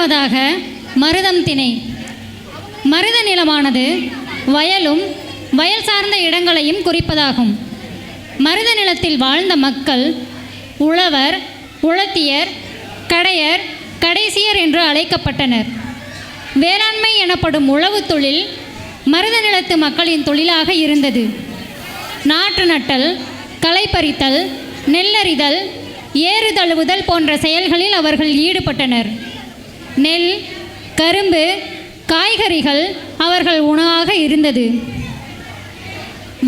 முதலாவதாக மருதம் திணை. மருத நிலமானது வயலும் வயல் சார்ந்த இடங்களையும் குறிப்பதாகும். மருத நிலத்தில் வாழ்ந்த மக்கள் உழவர், உழத்தியர், கடையர், கடைசியர் என்று அழைக்கப்பட்டனர். வேளாண்மை எனப்படும் உழவு தொழில் மருத நிலத்து மக்களின் தொழிலாக இருந்தது. நாற்று நட்டல், களை பறித்தல், நெல்லறிதல், ஏறு தழுவுதல் போன்ற செயல்களில் அவர்கள் ஈடுபட்டனர். நெல், கரும்பு, காய்கறிகள் அவர்கள் உணவாக இருந்தது.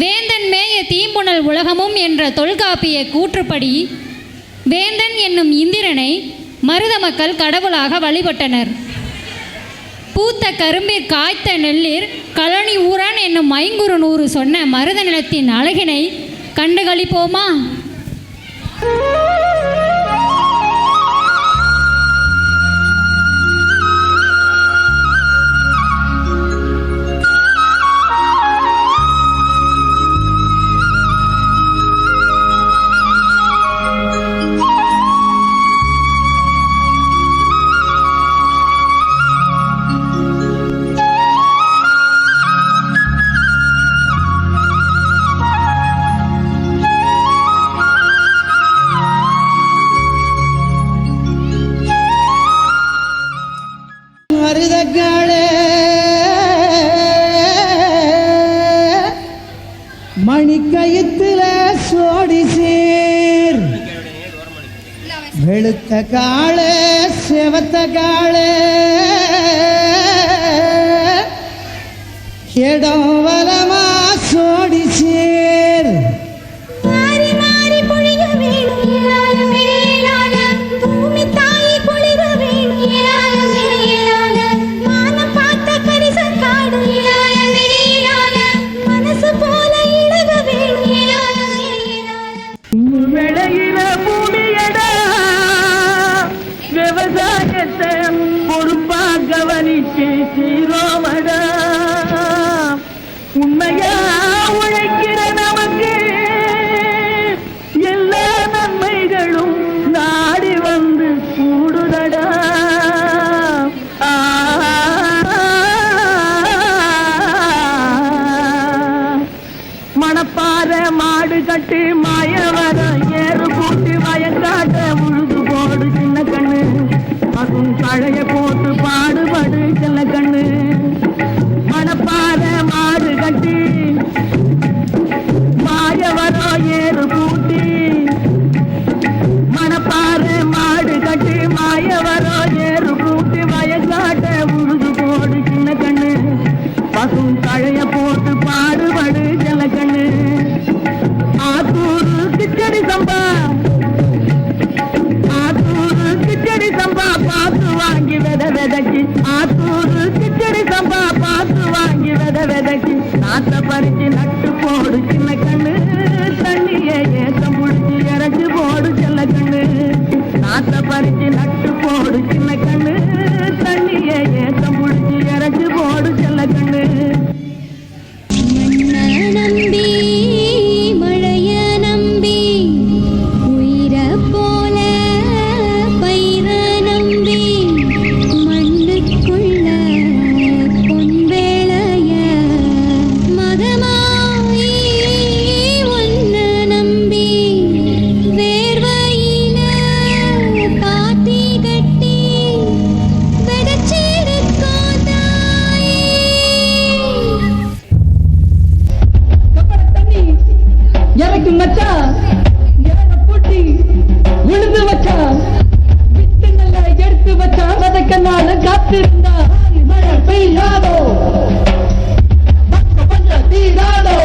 வேந்தன் மேய தீம்புணல் உலகமும் என்ற தொல்காப்பிய கூற்றுப்படி வேந்தன் என்னும் இந்திரனை மருத மக்கள் கடவுளாக வழிபட்டனர். பூத்த கரும்பிற் காய்த்த நெல்லிற் கழனி ஊரான் என்னும் 500 சொன்ன மருத நிலத்தின் அழகினை கண்டுகளிப்போமா? மணிக்கயித்துல சோடி சேர் வெளுத்த கால செவத்த கால இடம் வலமா சோடி சேர் உண்மையா உழைக்கிற நமக்கு எல்லா நன்மைகளும் நாடி வந்து கூடுதடா. மணப்பாற மாடு கட்டி மாயவர ஏறு கூட்டி வயங்காட்ட உழுது போடு சின்ன கண்ணு, அதுவும் கழைய போட்டு பாடுபடு சின்ன கண்ணு. மணப்பாற மாடு கட்டி மாயவரோ ஏறு பூட்டி, மணப்பாற மாடு கட்டி மாயவரோ ஏறு பூட்டி வயக்காட்ட உழுது போடு சின்ன கண்ணு, பசும் கழைய போட்டு பாடுபடு சின்ன கண்ணு. ஆத்தூரு கிச்சடி சம்பா, ஆத்தூரு கிச்சடி சம்பா பார்த்து வாங்கி விதக்கி, ஆத்தூரு கிச்சடி சம்பா பார்த்து வாங்கி விதக்கி நாத்த பறிச்சு நட்டு போடு சின்ன கண்ணு, தண்ணியை ஏத்தம் புடிச்சு இறச்சி போடு சின்ன கண்ணு. நாத்த பறிச்சு நட்டு போடு சின்ன கண்ணு, தண்ணியை ஏத்தம் புடிச்சு இறச்சி போடு சின்ன கண்ணு. நம்பி மழைய நம்பி உயிர போல பயிர நம்பி மண்ணுக்குள்ள பொன்வேளைய மகமாயி ஒன்ன நம்பி வேர்வையில பாத்தி கட்டி வெதச்சிருக்கோ தாயே. இறக்கு மச்சா, ஏற பூட்டி விழுந்து வச்சா, விட்டு நல்லா எடுத்து வச்சா, வதக்கனால காத்திருந்தா மழை பெய்யாதோ, கொஞ்சம் தீராதோ.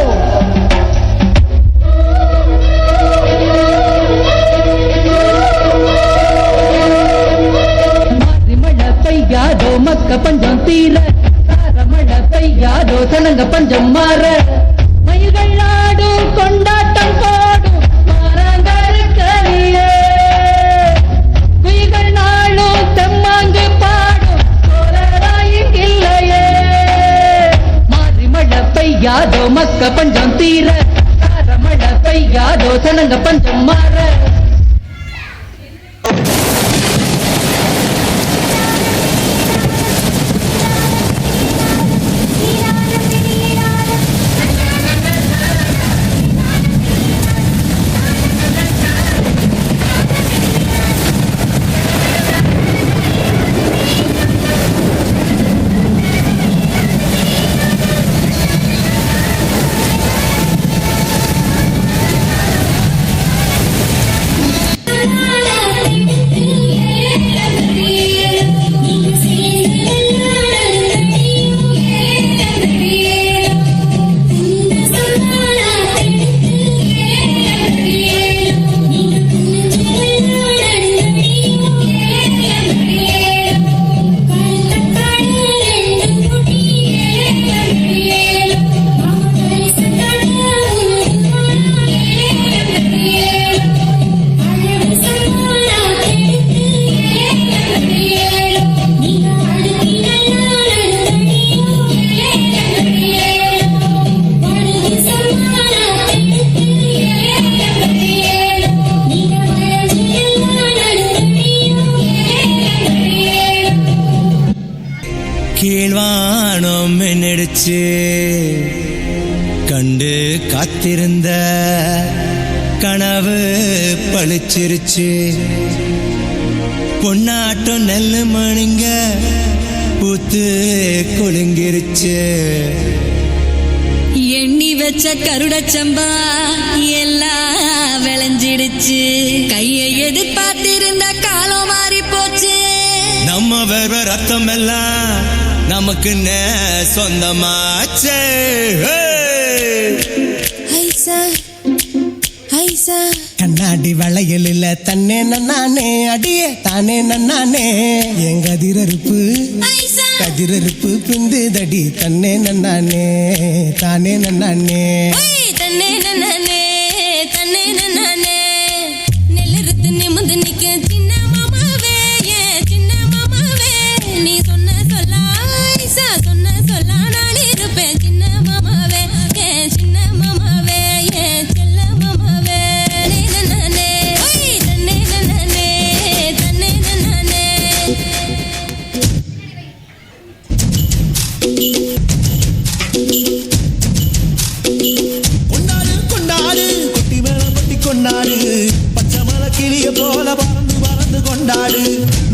மழை பெய்யாதோ, மக்க பஞ்சம் தீர, மழை பெய்யாதோ, சனங்க பஞ்சம் மாற, மயில்கள் ஆடும் கொண்டாட்டம் போடும் மாறாங்கருக்கலிலே, குயில்கள் நாளும் தெம்மாங்கு பாடும் சோழராயின் இல்லையே. மாறி மழை பெய்யாதோ, மக்க பஞ்சம் தீர, மழை பெய்யாதோ, சனங்க பஞ்சம் மாற. வந்துடுச்சு கண்டு காத்திருந்த கனவு பழிச்சிருச்சு பொன்னாட்டம் நெல்லு மணிங்க பூத்து குலுங்கிருச்சு எண்ணி வச்ச கருடச்சம்பா எல்லாம் விளைஞ்சிடுச்சு கையை எதிர்பார்த்திருந்த காலம் மாறி போச்சு நம்ம வேற ரத்தம் எல்லாம் நமக்கு சொந்தமாச்சே ஐசா ஐசா கண்ணாடி வளையல் இல்ல தன்னே நன்னானே அடியே தானே நன்னானே எங்க அதிரறுப்பு ஐசா கதிரறுப்பு பிந்து தடி தன்னே நன்னானே தானே நன்னானே ஓய் தன்னே நன்னே தன்னே நன்னே நெல்லறுத்து நிமிந்து நிக்க சின்ன மாமாவே ஏன் சின்ன மாமாவே நீ சொன்ன சொல்லா ஐசா சொன்ன சொல்லா நான் இருப்பேன் சின்ன மாமாவே ஏன் சின்ன மாமாவே ஏன் செல்ல மாமாவே நன்னே ஓய் தன்னே நன்னே தன்னே நன்னே கொண்டாடு கொண்டாடு குட்டி மேல பட்டி கொண்டாடு பச்சை மலை கிளிய போல பறந்து பறந்து கொண்டாடு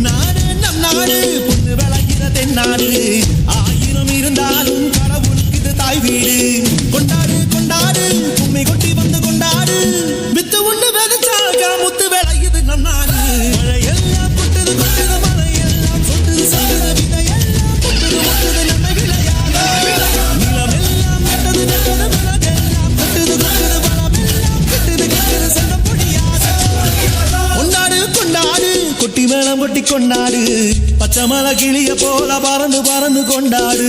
நாடு நம் நாடு பொண்ணு விளைகிற தென்னாடு ஆயிரம் இருந்தாலும் கடவுளுக்கு இது தாய் வீடு கொண்டாடு கொண்டாடு கும்மி கொட்டி வந்து கொண்டாடு வித்து உண்டு விதைச்சாக முத்து விளையுது நம் நாடு மழையெல்லாம் கொட்டுது கொட்டுது மழையெல்லாம் சொட்டுது சொட்டுது விதையெல்லாம் கொட்டுது கொட்டுது நம்ம விளையாட நிலமெல்லாம் நட்டது நட்டது மலரெல்லாம் கொட்டுது கொட்டுது வளமெல்லாம் கெட்டுது கெட்டுது சொல்ல முடியாது கொண்டாடு கொண்டாடு கொட்டி மேளம் கொட்டி கொண்டாடு பச்சை மலை கிளிய போல பறந்து பறந்து கொண்டாடு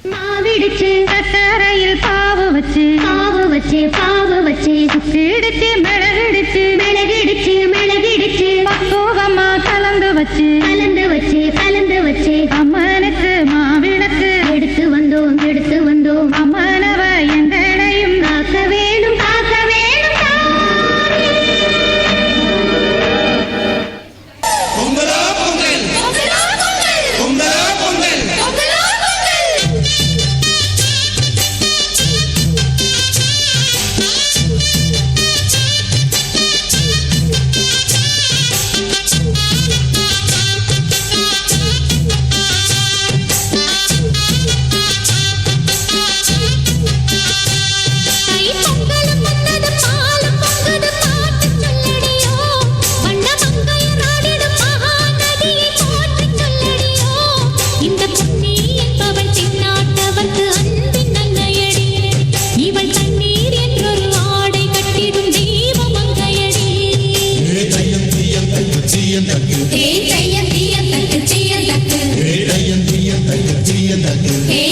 மாவிடுச்சு சக்கரையில் பாவு வச்சு சுக்கிடுச்சு மிளகிடுச்சு பக்குவமா கலந்து வச்சு அம்மனுக்கு மாவிளக்கு எடுத்து வந்தோம் அம்மனவ எங்களையும் காக்க வேணும் Hey